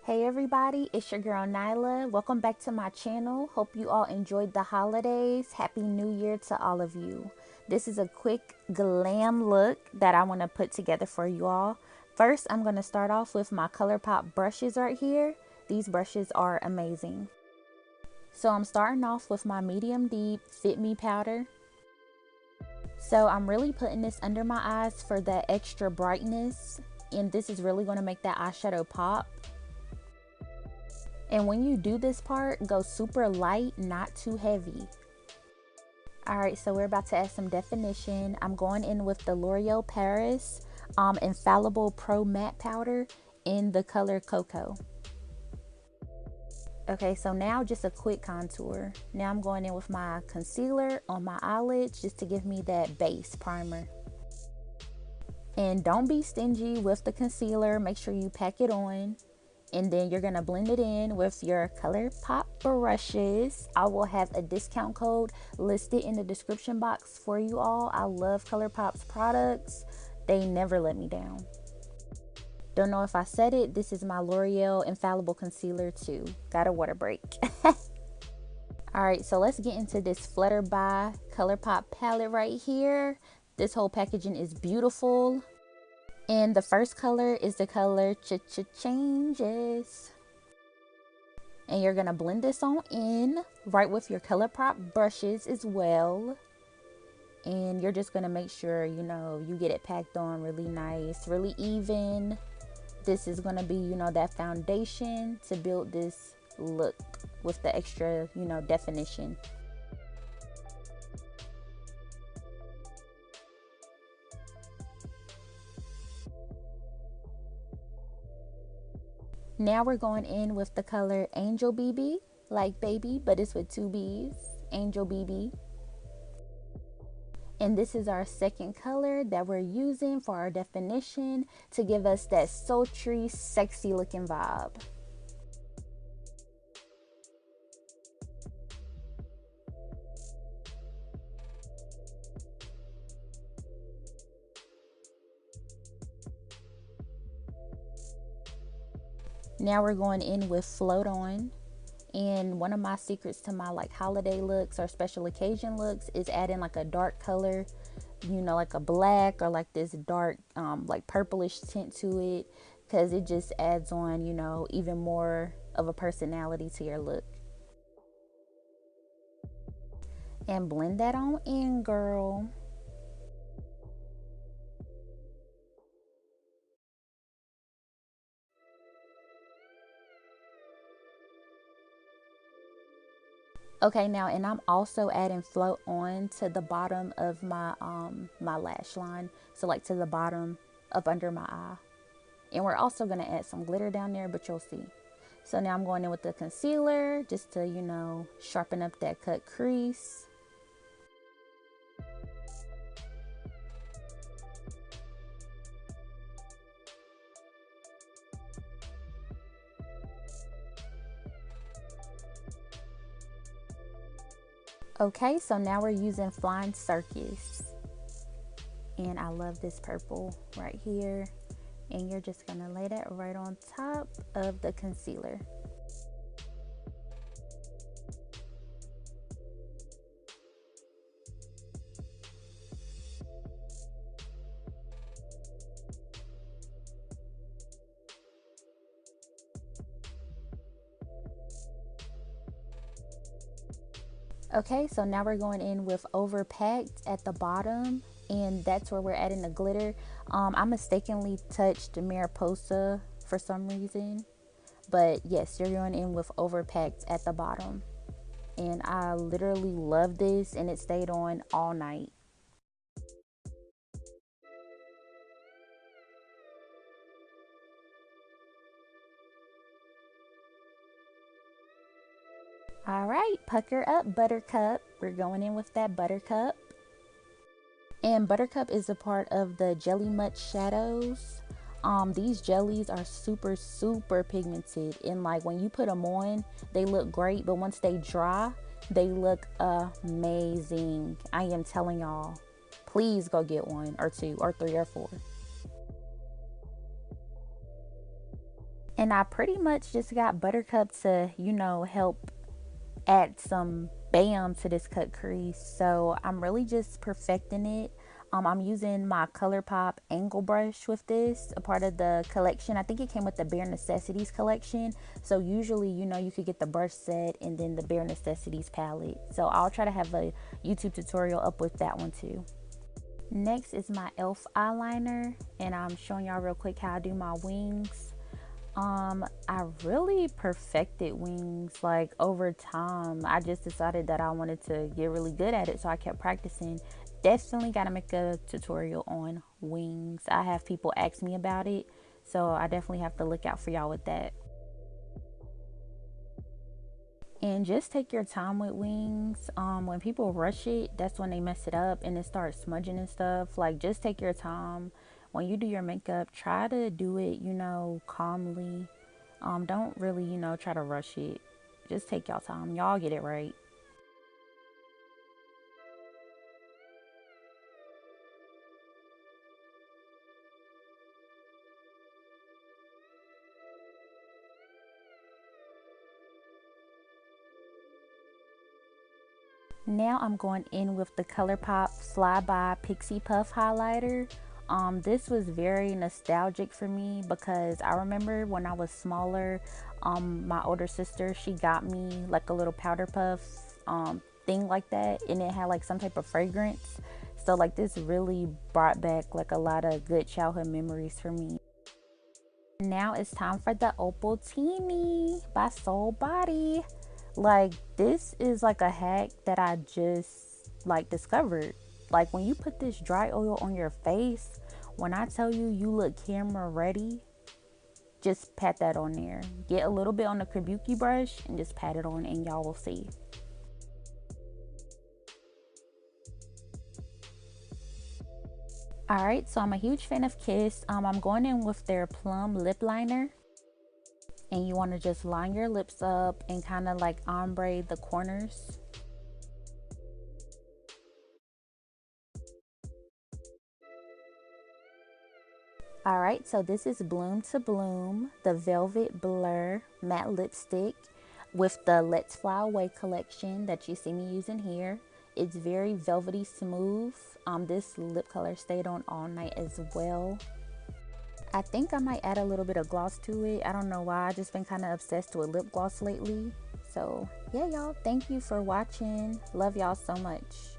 Hey everybody, it's your girl Nila. Welcome back to my channel. Hope you all enjoyed the holidays. Happy New Year to all of you. This is a quick glam look that I want to put together for you all. First, I'm going to start off with my Colourpop brushes right here. These brushes are amazing. So I'm starting off with my medium deep Fit Me powder. So I'm really putting this under my eyes for that extra brightness. And this is really going to make that eyeshadow pop. And when you do this part, go super light, not too heavy. Alright, so we're about to add some definition. I'm going in with the Loreal Paris Infallible Pro Matte Powder in the color Cocoa. Okay, so now just a quick contour. Now I'm going in with my concealer on my eyelids just to give me that base primer. And don't be stingy with the concealer. Make sure you pack it on. And then you're gonna blend it in with your Colourpop brushes. I will have a discount code listed in the description box for you all. I love Colourpop's products. They never let me down. Don't know if I said it, this is my L'Oreal Infallible Concealer too. Got a water break. Alright, so let's get into this Flutter By Colourpop palette right here. This whole packaging is beautiful. And the first color is the color Changes. And you're going to blend this on in right with your Colourpop brushes as well. And you're just going to make sure, you know, you get it packed on really nice, really even. This is going to be, you know, that foundation to build this look with the extra, you know, definition. Now we're going in with the color Angel BB, like baby, but it's with two B's, Angel BB. And this is our second color that we're using for our definition to give us that sultry, sexy looking vibe. Now we're going in with Float On. And one of my secrets to my like holiday looks or special occasion looks is adding like a dark color, you know, like a black or like this dark like purplish tint to it, because it just adds on, you know, even more of a personality to your look. And blend that on in, girl. Okay, now, and I'm also adding Float On to the bottom of my my lash line, so like to the bottom of under my eye. And we're also going to add some glitter down there, but you'll see. So now I'm going in with the concealer just to, you know, sharpen up that cut crease. Okay, so now we're using Flying Circus. And I love this purple right here. And you're just gonna lay that right on top of the concealer. Okay, so now we're going in with Overpacked at the bottom, and that's where we're adding the glitter. I mistakenly touched Mariposa for some reason, but yes, you're going in with Overpacked at the bottom. And I literally love this, and it stayed on all night. All right, pucker up, Buttercup. We're going in with that Buttercup. And Buttercup is a part of the Jelly Much shadows. These jellies are super pigmented, and like when you put them on, they look great, but once they dry, they look amazing. I am telling y'all, please go get one or two or three or four. And I pretty much just got Buttercup to, you know, help add some bam to this cut crease. So I'm really just perfecting it. I'm using my Colourpop angle brush with this, a part of the collection. I think it came with the Bare Necessities collection. So usually, you know, you could get the brush set and then the Bare Necessities palette. So I'll try to have a YouTube tutorial up with that one too. Next is my e.l.f. eyeliner, and I'm showing y'all real quick how I do my wings. I really perfected wings like over time. I just decided that I wanted to get really good at it, so I kept practicing. Definitely got to make a tutorial on wings. I have people ask me about it, so I definitely have to look out for y'all with that. And just take your time with wings. When people rush it, that's when they mess it up and it starts smudging and stuff. Like, just take your time. When you do your makeup, try to do it, you know, calmly. Don't really, you know, try to rush it. Just take y'all time. Y'all get it right. Now I'm going in with the Colourpop Flyby Pixie Puff highlighter. This was very nostalgic for me because I remember when I was smaller, my older sister, she got me like a little powder puff thing like that, and it had like some type of fragrance. So like this really brought back like a lot of good childhood memories for me. Now it's time for the Opaltini by Solbody. Like, this is like a hack that I just like discovered. Like, when you put this dry oil on your face, when I tell you you look camera ready, just pat that on there. Get a little bit on the Kabuki brush and just pat it on, and y'all will see. Alright, so I'm a huge fan of Kiss. I'm going in with their Plum lip liner. And you want to just line your lips up and kind of like ombre the corners. Alright, so this is Bloom to Bloom, the Velvet Blur matte lipstick with the Let's Fly Away collection that you see me using here. It's very velvety smooth. This lip color stayed on all night as well. I think I might add a little bit of gloss to it. I don't know why. I just been kind of obsessed with lip gloss lately. So yeah, y'all, thank you for watching. Love y'all so much.